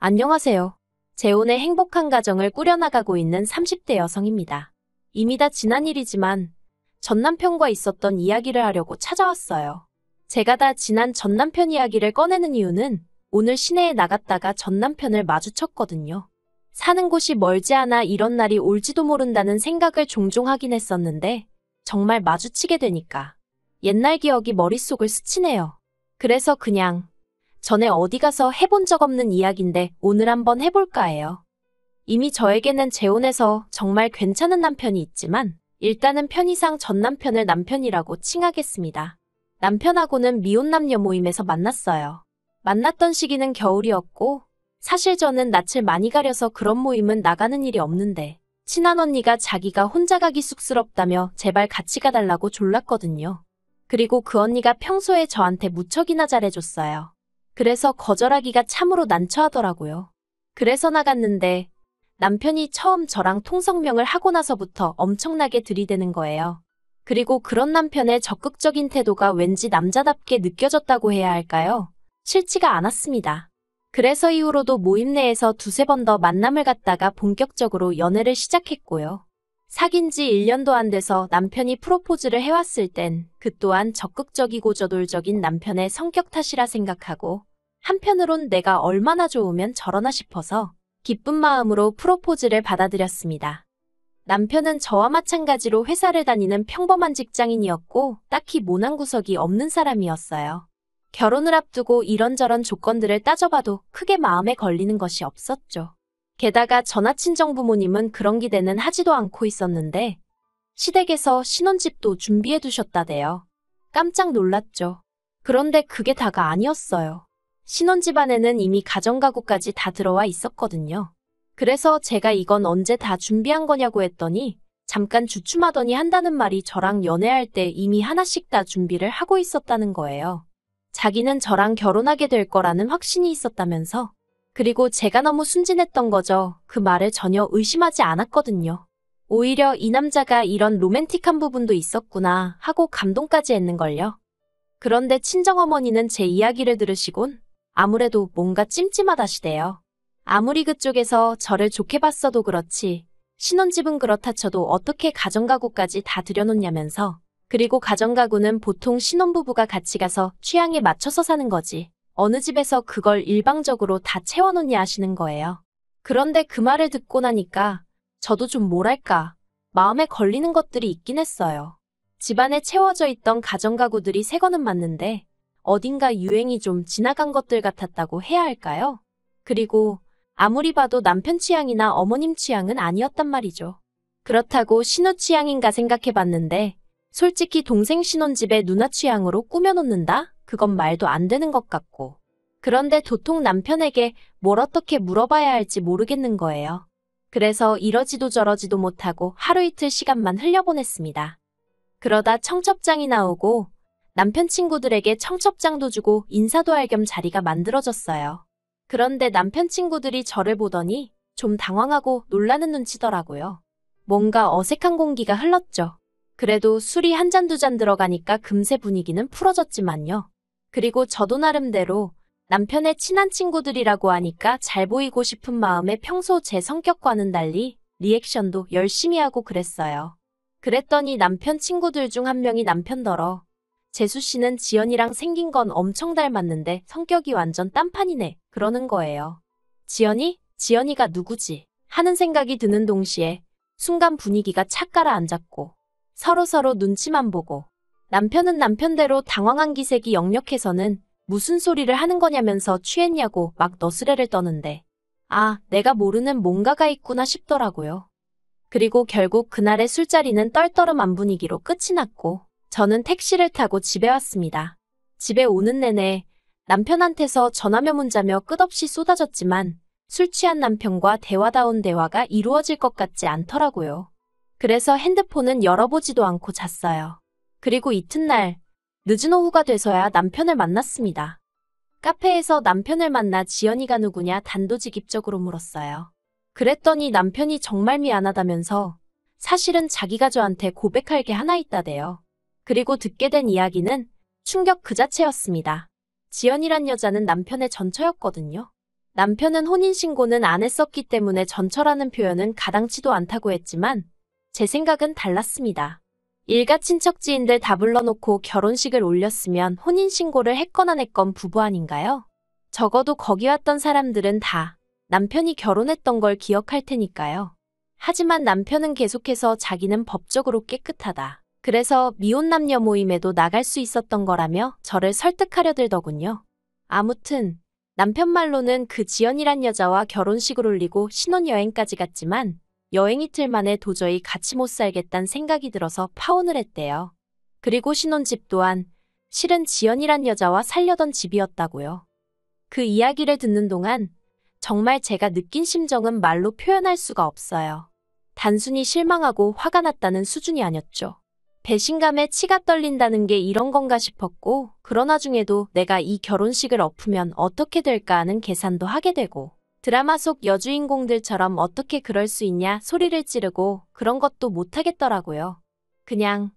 안녕하세요. 재혼의 행복한 가정을 꾸려나가고 있는 30대 여성입니다. 이미 다 지난 일이지만 전 남편과 있었던 이야기를 하려고 찾아왔어요. 제가 다 지난 전 남편 이야기를 꺼내는 이유는 오늘 시내에 나갔다가 전 남편을 마주쳤거든요. 사는 곳이 멀지 않아 이런 날이 올지도 모른다는 생각을 종종 하긴 했었는데 정말 마주치게 되니까 옛날 기억이 머릿속을 스치네요. 그래서 그냥 전에 어디 가서 해본 적 없는 이야기인데 오늘 한번 해볼까 해요. 이미 저에게는 재혼해서 정말 괜찮은 남편이 있지만 일단은 편의상 전 남편을 남편이라고 칭하겠습니다. 남편하고는 미혼 남녀 모임에서 만났어요. 만났던 시기는 겨울이었고 사실 저는 낯을 많이 가려서 그런 모임은 나가는 일이 없는데 친한 언니가 자기가 혼자 가기 쑥스럽다며 제발 같이 가달라고 졸랐거든요. 그리고 그 언니가 평소에 저한테 무척이나 잘해줬어요. 그래서 거절하기가 참으로 난처하더라고요. 그래서 나갔는데 남편이 처음 저랑 통성명을 하고 나서부터 엄청나게 들이대는 거예요. 그리고 그런 남편의 적극적인 태도가 왠지 남자답게 느껴졌다고 해야 할까요? 싫지가 않았습니다. 그래서 이후로도 모임 내에서 두세 번 더 만남을 갖다가 본격적으로 연애를 시작했고요. 사귄 지 1년도 안 돼서 남편이 프로포즈를 해왔을 땐 그 또한 적극적이고 저돌적인 남편의 성격 탓이라 생각하고 한편으론 내가 얼마나 좋으면 저러나 싶어서 기쁜 마음으로 프로포즈를 받아들였습니다. 남편은 저와 마찬가지로 회사를 다니는 평범한 직장인이었고 딱히 모난 구석이 없는 사람이었어요. 결혼을 앞두고 이런저런 조건들을 따져봐도 크게 마음에 걸리는 것이 없었죠. 게다가 전화 친정 부모님은 그런 기대는 하지도 않고 있었는데 시댁에서 신혼집도 준비해 두셨다대요. 깜짝 놀랐죠. 그런데 그게 다가 아니었어요. 신혼집 안에는 이미 가정가구까지 다 들어와 있었거든요. 그래서 제가 이건 언제 다 준비한 거냐고 했더니 잠깐 주춤하더니 한다는 말이 저랑 연애할 때 이미 하나씩 다 준비를 하고 있었다는 거예요. 자기는 저랑 결혼하게 될 거라는 확신이 있었다면서. 그리고 제가 너무 순진했던 거죠. 그 말을 전혀 의심하지 않았거든요. 오히려 이 남자가 이런 로맨틱한 부분도 있었구나 하고 감동까지 했는걸요. 그런데 친정어머니는 제 이야기를 들으시곤 아무래도 뭔가 찜찜하다시대요. 아무리 그쪽에서 저를 좋게 봤어도 그렇지 신혼집은 그렇다 쳐도 어떻게 가정가구까지 다 들여놓냐면서. 그리고 가정가구는 보통 신혼부부가 같이 가서 취향에 맞춰서 사는 거지. 어느 집에서 그걸 일방적으로 다 채워놓냐 하시는 거예요. 그런데 그 말을 듣고 나니까 저도 좀 뭐랄까 마음에 걸리는 것들이 있긴 했어요. 집안에 채워져 있던 가정가구들이 새 거는 맞는데 어딘가 유행이 좀 지나간 것들 같았다고 해야 할까요? 그리고 아무리 봐도 남편 취향이나 어머님 취향은 아니었단 말이죠. 그렇다고 신우 취향인가 생각해봤는데 솔직히 동생 신혼집에 누나 취향으로 꾸며놓는다? 그건 말도 안 되는 것 같고. 그런데 도통 남편에게 뭘 어떻게 물어봐야 할지 모르겠는 거예요. 그래서 이러지도 저러지도 못하고 하루 이틀 시간만 흘려보냈습니다. 그러다 청첩장이 나오고 남편 친구들에게 청첩장도 주고 인사도 할 겸 자리가 만들어졌어요. 그런데 남편 친구들이 저를 보더니 좀 당황하고 놀라는 눈치더라고요. 뭔가 어색한 공기가 흘렀죠. 그래도 술이 한 잔 두 잔 들어가니까 금세 분위기는 풀어졌지만요. 그리고 저도 나름대로 남편의 친한 친구들이라고 하니까 잘 보이고 싶은 마음에 평소 제 성격과는 달리 리액션도 열심히 하고 그랬어요. 그랬더니 남편 친구들 중 한 명이 남편더러 재수 씨는 지연이랑 생긴 건 엄청 닮았는데 성격이 완전 딴판이네 그러는 거예요. 지연이? 지연이가 누구지? 하는 생각이 드는 동시에 순간 분위기가 착 가라앉았고 서로 눈치만 보고 남편은 남편대로 당황한 기색이 역력해서는 무슨 소리를 하는 거냐면서 취했냐고 막 너스레를 떠는데 아, 내가 모르는 뭔가가 있구나 싶더라고요. 그리고 결국 그날의 술자리는 떨떠름한 분위기로 끝이 났고 저는 택시를 타고 집에 왔습니다. 집에 오는 내내 남편한테서 전화며 문자며 끝없이 쏟아졌지만 술 취한 남편과 대화다운 대화가 이루어질 것 같지 않더라고요. 그래서 핸드폰은 열어보지도 않고 잤어요. 그리고 이튿날 늦은 오후가 돼서야 남편을 만났습니다. 카페에서 남편을 만나 지연이가 누구냐 단도직입적으로 물었어요. 그랬더니 남편이 정말 미안하다면서 사실은 자기가 저한테 고백할 게 하나 있다대요. 그리고 듣게 된 이야기는 충격 그 자체였습니다. 지연이란 여자는 남편의 전처였거든요. 남편은 혼인신고는 안 했었기 때문에 전처라는 표현은 가당치도 않다고 했지만 제 생각은 달랐습니다. 일가 친척 지인들 다 불러놓고 결혼식을 올렸으면 혼인신고를 했건 안 했건 부부 아닌가요? 적어도 거기 왔던 사람들은 다 남편이 결혼했던 걸 기억할 테니까요. 하지만 남편은 계속해서 자기는 법적으로 깨끗하다. 그래서 미혼 남녀 모임에도 나갈 수 있었던 거라며 저를 설득하려 들더군요. 아무튼 남편 말로는 그 지연이란 여자와 결혼식을 올리고 신혼여행까지 갔지만 여행 이틀 만에 도저히 같이 못 살겠다는 생각이 들어서 파혼을 했대요. 그리고 신혼집 또한 실은 지연이란 여자와 살려던 집이었다고요. 그 이야기를 듣는 동안 정말 제가 느낀 심정은 말로 표현할 수가 없어요. 단순히 실망하고 화가 났다는 수준이 아니었죠. 배신감에 치가 떨린다는 게 이런 건가 싶었고, 그러나 중에도 내가 이 결혼식을 엎으면 어떻게 될까 하는 계산도 하게 되고, 드라마 속 여주인공들처럼 어떻게 그럴 수 있냐 소리를 찌르고 그런 것도 못하겠더라고요. 그냥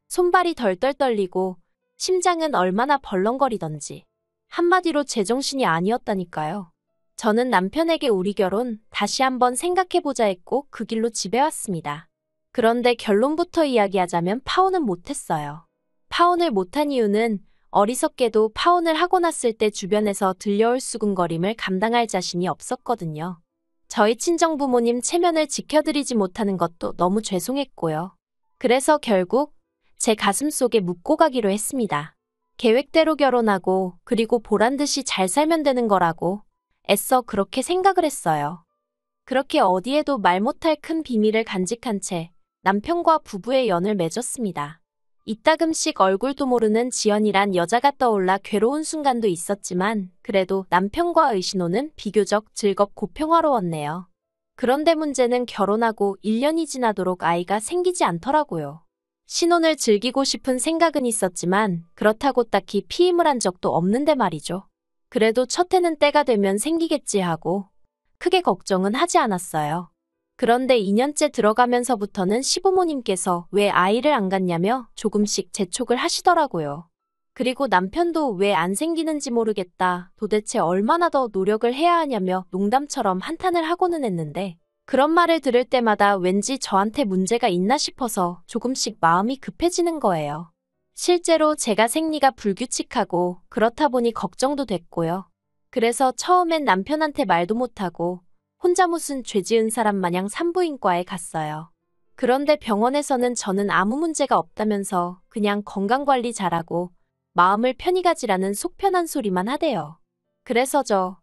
손발이 덜덜 떨리고 심장은 얼마나 벌렁거리던지 한마디로 제정신이 아니었다니까요. 저는 남편에게 우리 결혼 다시 한번 생각해보자 했고 그 길로 집에 왔습니다. 그런데 결론부터 이야기하자면 파혼은 못했어요. 파혼을 못한 이유는 어리석게도 파혼을 하고 났을 때 주변에서 들려올 수군거림을 감당할 자신이 없었거든요. 저희 친정부모님 체면을 지켜드리지 못하는 것도 너무 죄송했고요. 그래서 결국 제 가슴속에 묻고 가기로 했습니다. 계획대로 결혼하고 그리고 보란듯이 잘 살면 되는 거라고 애써 그렇게 생각을 했어요. 그렇게 어디에도 말 못할 큰 비밀을 간직한 채 남편과 부부의 연을 맺었습니다. 이따금씩 얼굴도 모르는 지연이란 여자가 떠올라 괴로운 순간도 있었지만 그래도 남편과의 신혼은 비교적 즐겁고 평화로웠네요. 그런데 문제는 결혼하고 1년이 지나도록 아이가 생기지 않더라고요. 신혼을 즐기고 싶은 생각은 있었지만 그렇다고 딱히 피임을 한 적도 없는데 말이죠. 그래도 첫 해는 때가 되면 생기겠지 하고 크게 걱정은 하지 않았어요. 그런데 2년째 들어가면서부터는 시부모님께서 왜 아이를 안 갖냐며 조금씩 재촉을 하시더라고요. 그리고 남편도 왜 안 생기는지 모르겠다, 도대체 얼마나 더 노력을 해야 하냐며 농담처럼 한탄을 하고는 했는데 그런 말을 들을 때마다 왠지 저한테 문제가 있나 싶어서 조금씩 마음이 급해지는 거예요. 실제로 제가 생리가 불규칙하고 그렇다 보니 걱정도 됐고요. 그래서 처음엔 남편한테 말도 못하고 혼자 무슨 죄 지은 사람 마냥 산부인과에 갔어요. 그런데 병원에서는 저는 아무 문제가 없다면서 그냥 건강관리 잘하고 마음을 편히 가지라는 속편한 소리만 하대요. 그래서 저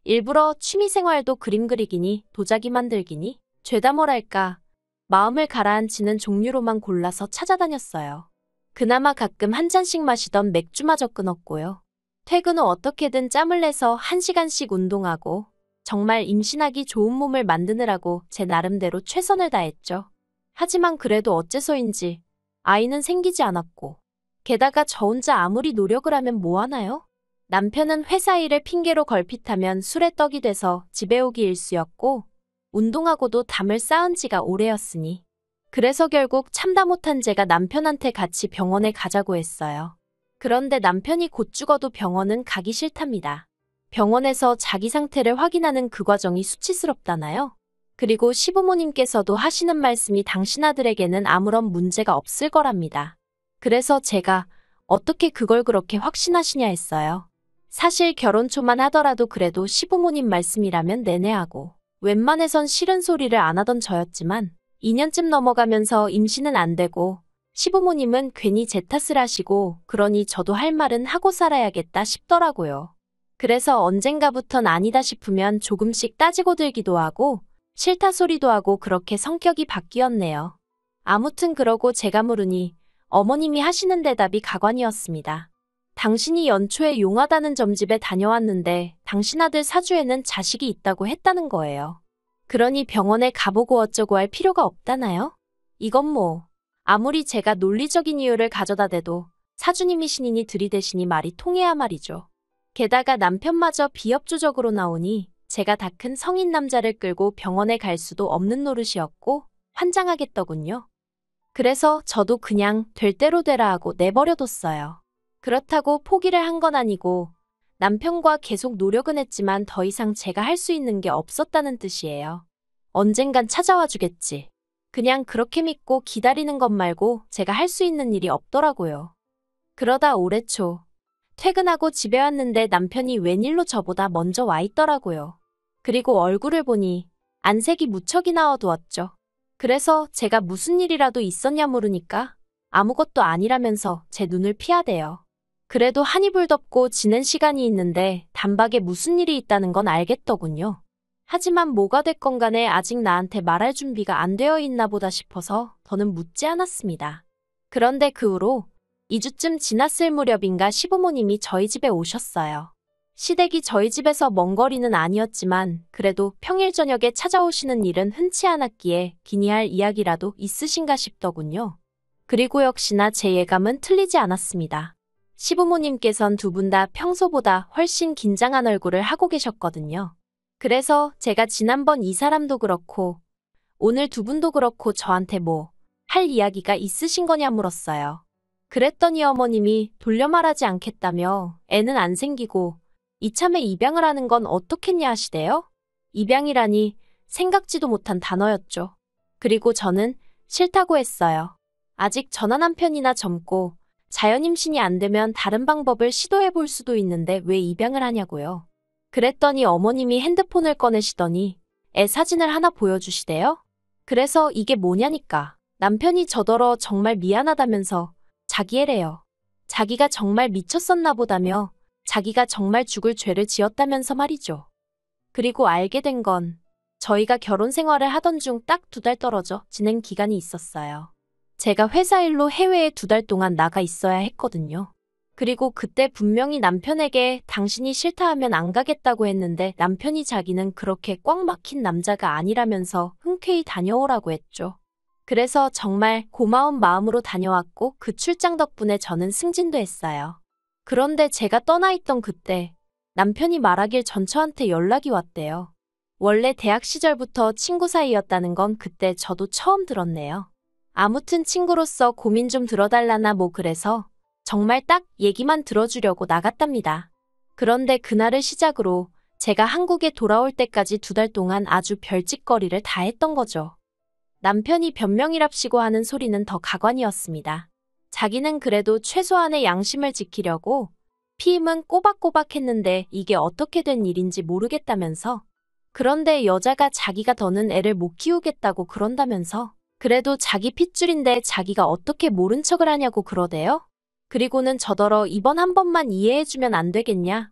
일부러 취미생활도 그림 그리기니 도자기 만들기니 죄다 뭐랄까 마음을 가라앉히는 종류로만 골라서 찾아다녔어요. 그나마 가끔 한 잔씩 마시던 맥주마저 끊었고요. 퇴근 후 어떻게든 짬을 내서 1시간씩 운동하고 정말 임신하기 좋은 몸을 만드느라고 제 나름대로 최선을 다했죠. 하지만 그래도 어째서인지 아이는 생기지 않았고 게다가 저 혼자 아무리 노력을 하면 뭐하나요? 남편은 회사 일을 핑계로 걸핏하면 술에 떡이 돼서 집에 오기 일쑤였고 운동하고도 담을 쌓은 지가 오래였으니 그래서 결국 참다 못한 제가 남편한테 같이 병원에 가자고 했어요. 그런데 남편이 곧 죽어도 병원은 가기 싫답니다. 병원에서 자기 상태를 확인하는 그 과정이 수치스럽다나요? 그리고 시부모님께서도 하시는 말씀이 당신 아들에게는 아무런 문제가 없을 거랍니다. 그래서 제가 어떻게 그걸 그렇게 확신하시냐 했어요. 사실 결혼 초만 하더라도 그래도 시부모님 말씀이라면 내내하고 웬만해선 싫은 소리를 안 하던 저였지만 2년쯤 넘어가면서 임신은 안 되고 시부모님은 괜히 제 탓을 하시고 그러니 저도 할 말은 하고 살아야겠다 싶더라고요. 그래서 언젠가부턴 아니다 싶으면 조금씩 따지고 들기도 하고 싫다 소리도 하고 그렇게 성격이 바뀌었네요. 아무튼 그러고 제가 물으니 어머님이 하시는 대답이 가관이었습니다. 당신이 연초에 용하다는 점집에 다녀왔는데 당신 아들 사주에는 자식이 있다고 했다는 거예요. 그러니 병원에 가보고 어쩌고 할 필요가 없다나요? 이건 뭐 아무리 제가 논리적인 이유를 가져다 대도 사주님이 신인이 들이대시니 말이 통해야 말이죠. 게다가 남편마저 비협조적으로 나오니 제가 다 큰 성인 남자를 끌고 병원에 갈 수도 없는 노릇이었고 환장하겠더군요. 그래서 저도 그냥 될 대로 되라 하고 내버려뒀어요. 그렇다고 포기를 한 건 아니고 남편과 계속 노력은 했지만 더 이상 제가 할 수 있는 게 없었다는 뜻이에요. 언젠간 찾아와 주겠지. 그냥 그렇게 믿고 기다리는 것 말고 제가 할 수 있는 일이 없더라고요. 그러다 올해 초 퇴근하고 집에 왔는데 남편이 웬일로 저보다 먼저 와 있더라고요. 그리고 얼굴을 보니 안색이 무척이나 어두웠죠. 그래서 제가 무슨 일이라도 있었냐 물으니까 아무것도 아니라면서 제 눈을 피하대요. 그래도 한 이불 덮고 지낸 시간이 있는데 단박에 무슨 일이 있다는 건 알겠더군요. 하지만 뭐가 됐건 간에 아직 나한테 말할 준비가 안 되어 있나 보다 싶어서 더는 묻지 않았습니다. 그런데 그 후로 2주쯤 지났을 무렵인가 시부모님이 저희 집에 오셨어요. 시댁이 저희 집에서 먼 거리는 아니었지만 그래도 평일 저녁에 찾아오시는 일은 흔치 않았기에 기니 할 이야기라도 있으신가 싶더군요. 그리고 역시나 제 예감은 틀리지 않았습니다. 시부모님께선 두 분 다 평소보다 훨씬 긴장한 얼굴을 하고 계셨거든요. 그래서 제가 지난번 이 사람도 그렇고 오늘 두 분도 그렇고 저한테 뭐 할 이야기가 있으신 거냐 물었어요. 그랬더니 어머님이 돌려 말하지 않겠다며 애는 안 생기고 이참에 입양을 하는 건 어떻겠냐 하시대요. 입양이라니 생각지도 못한 단어였죠. 그리고 저는 싫다고 했어요. 아직 전화 남편이나 젊고 자연 임신이 안 되면 다른 방법을 시도해 볼 수도 있는데 왜 입양을 하냐고요. 그랬더니 어머님이 핸드폰을 꺼내시더니 애 사진을 하나 보여주시대요. 그래서 이게 뭐냐니까. 남편이 저더러 정말 미안하다면서 자기 애래요. 자기가 정말 미쳤었나 보다며 자기가 정말 죽을 죄를 지었다면서 말이죠. 그리고 알게 된 건 저희가 결혼 생활을 하던 중 딱 2달 떨어져 지낸 기간이 있었어요. 제가 회사 일로 해외에 2달 동안 나가 있어야 했거든요. 그리고 그때 분명히 남편에게 당신이 싫다 하면 안 가겠다고 했는데 남편이 자기는 그렇게 꽉 막힌 남자가 아니라면서 흔쾌히 다녀오라고 했죠. 그래서 정말 고마운 마음으로 다녀왔고 그 출장 덕분에 저는 승진도 했어요. 그런데 제가 떠나 있던 그때 남편이 말하길 전 저한테 연락이 왔대요. 원래 대학 시절부터 친구 사이였다는 건 그때 저도 처음 들었네요. 아무튼 친구로서 고민 좀 들어달라나 뭐 그래서 정말 딱 얘기만 들어주려고 나갔답니다. 그런데 그날을 시작으로 제가 한국에 돌아올 때까지 2달 동안 아주 별짓거리를 다 했던 거죠. 남편이 변명이랍시고 하는 소리는 더 가관이었습니다. 자기는 그래도 최소한의 양심을 지키려고 피임은 꼬박꼬박 했는데 이게 어떻게 된 일인지 모르겠다면서. 그런데 여자가 자기가 더는 애를 못 키우겠다고 그런다면서. 그래도 자기 핏줄인데 자기가 어떻게 모른 척을 하냐고 그러대요. 그리고는 저더러 이번 한 번만 이해해주면 안 되겠냐.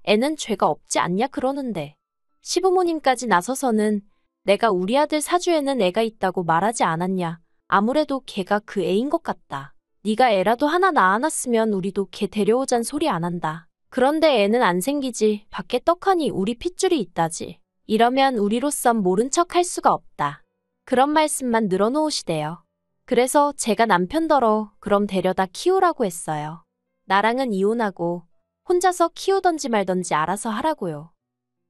애는 죄가 없지 않냐 그러는데. 시부모님까지 나서서는 내가 우리 아들 사주에는 애가 있다고 말하지 않았냐. 아무래도 걔가 그 애인 것 같다. 네가 애라도 하나 낳아놨으면 우리도 걔 데려오잔 소리 안 한다. 그런데 애는 안 생기지. 밖에 떡하니 우리 핏줄이 있다지. 이러면 우리로선 모른 척 할 수가 없다. 그런 말씀만 늘어놓으시대요. 그래서 제가 남편더러 그럼 데려다 키우라고 했어요. 나랑은 이혼하고 혼자서 키우던지 말던지 알아서 하라고요.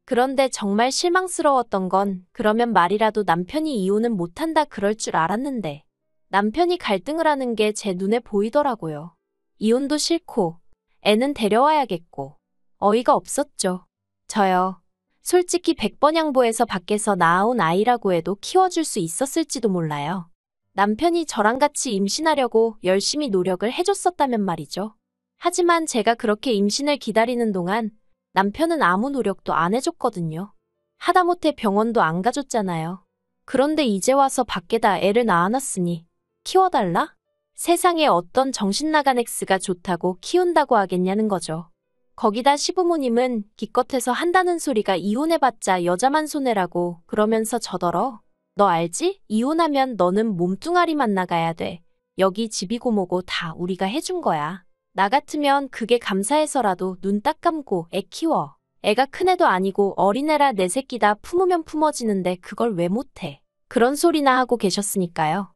그런데 정말 실망스러웠던 건 그러면 말이라도 남편이 이혼은 못한다 그럴 줄 알았는데 남편이 갈등을 하는 게 제 눈에 보이더라고요. 이혼도 싫고 애는 데려와야겠고 어이가 없었죠. 저요. 솔직히 100번 양보해서 밖에서 낳아온 아이라고 해도 키워줄 수 있었을지도 몰라요. 남편이 저랑 같이 임신하려고 열심히 노력을 해줬었다면 말이죠. 하지만 제가 그렇게 임신을 기다리는 동안 남편은 아무 노력도 안 해줬거든요. 하다못해 병원도 안 가줬잖아요. 그런데 이제 와서 밖에다 애를 낳아놨으니 키워달라? 세상에 어떤 정신나간 X가 좋다고 키운다고 하겠냐는 거죠. 거기다 시부모님은 기껏해서 한다는 소리가 이혼해봤자 여자만 손해라고 그러면서 저더러 너 알지? 이혼하면 너는 몸뚱아리만 나가야 돼. 여기 집이고 뭐고 다 우리가 해준 거야. 나 같으면 그게 감사해서라도 눈 딱 감고 애 키워. 애가 큰애도 아니고 어린애라 내 새끼 다 품으면 품어지는데 그걸 왜 못해. 그런 소리나 하고 계셨으니까요.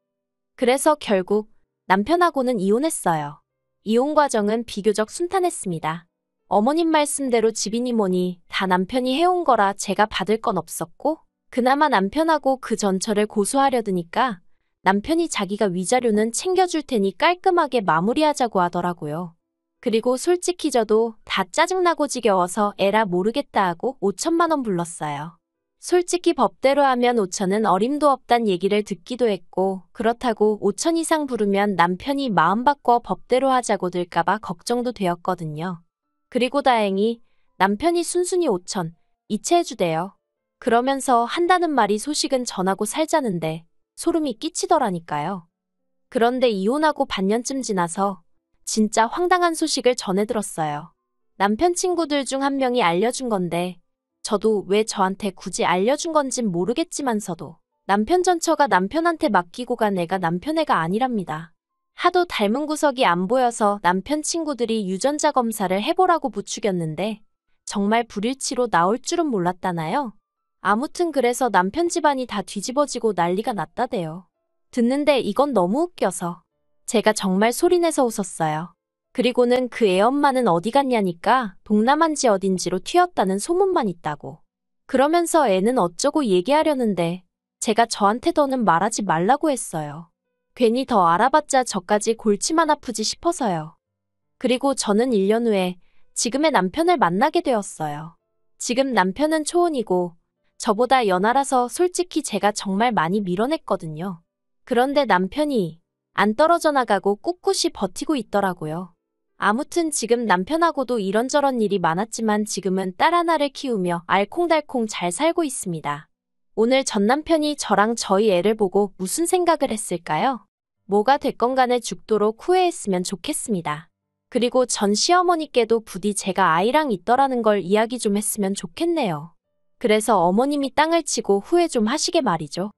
그래서 결국 남편하고는 이혼했어요. 이혼 과정은 비교적 순탄했습니다. 어머님 말씀대로 집이니 뭐니 다 남편이 해온 거라 제가 받을 건 없었고 그나마 남편하고 그 전처를 고소하려드니까 남편이 자기가 위자료는 챙겨줄 테니 깔끔하게 마무리하자고 하더라고요. 그리고 솔직히 저도 다 짜증나고 지겨워서 에라 모르겠다 하고 5천만 원 불렀어요. 솔직히 법대로 하면 5천은 어림도 없단 얘기를 듣기도 했고, 그렇다고 5천 이상 부르면 남편이 마음 바꿔 법대로 하자고 들까봐 걱정도 되었거든요. 그리고 다행히 남편이 순순히 5천 이체해주대요. 그러면서 한다는 말이 소식은 전하고 살자는데 소름이 끼치더라니까요. 그런데 이혼하고 반년쯤 지나서 진짜 황당한 소식을 전해 들었어요. 남편 친구들 중 한 명이 알려준 건데 저도 왜 저한테 굳이 알려준 건진 모르겠지만서도 남편 전처가 남편한테 맡기고 간 애가 남편 애가 아니랍니다. 하도 닮은 구석이 안 보여서 남편 친구들이 유전자 검사를 해보라고 부추겼는데 정말 불일치로 나올 줄은 몰랐다나요? 아무튼 그래서 남편 집안이 다 뒤집어지고 난리가 났다대요. 듣는데 이건 너무 웃겨서 제가 정말 소리내서 웃었어요. 그리고는 그 애 엄마는 어디 갔냐니까 동남아인지 어딘지로 튀었다는 소문만 있다고. 그러면서 애는 어쩌고 얘기하려는데 제가 저한테 더는 말하지 말라고 했어요. 괜히 더 알아봤자 저까지 골치만 아프지 싶어서요. 그리고 저는 1년 후에 지금의 남편을 만나게 되었어요. 지금 남편은 초혼이고 저보다 연하라서 솔직히 제가 정말 많이 밀어냈거든요. 그런데 남편이 안 떨어져 나가고 꿋꿋이 버티고 있더라고요. 아무튼 지금 남편하고도 이런저런 일이 많았지만 지금은 딸 하나를 키우며 알콩달콩 잘 살고 있습니다. 오늘 전 남편이 저랑 저희 애를 보고 무슨 생각을 했을까요? 뭐가 됐건 간에 죽도록 후회했으면 좋겠습니다. 그리고 전 시어머니께도 부디 제가 아이랑 있더라는 걸 이야기 좀 했으면 좋겠네요. 그래서 어머님이 땅을 치고 후회 좀 하시게 말이죠.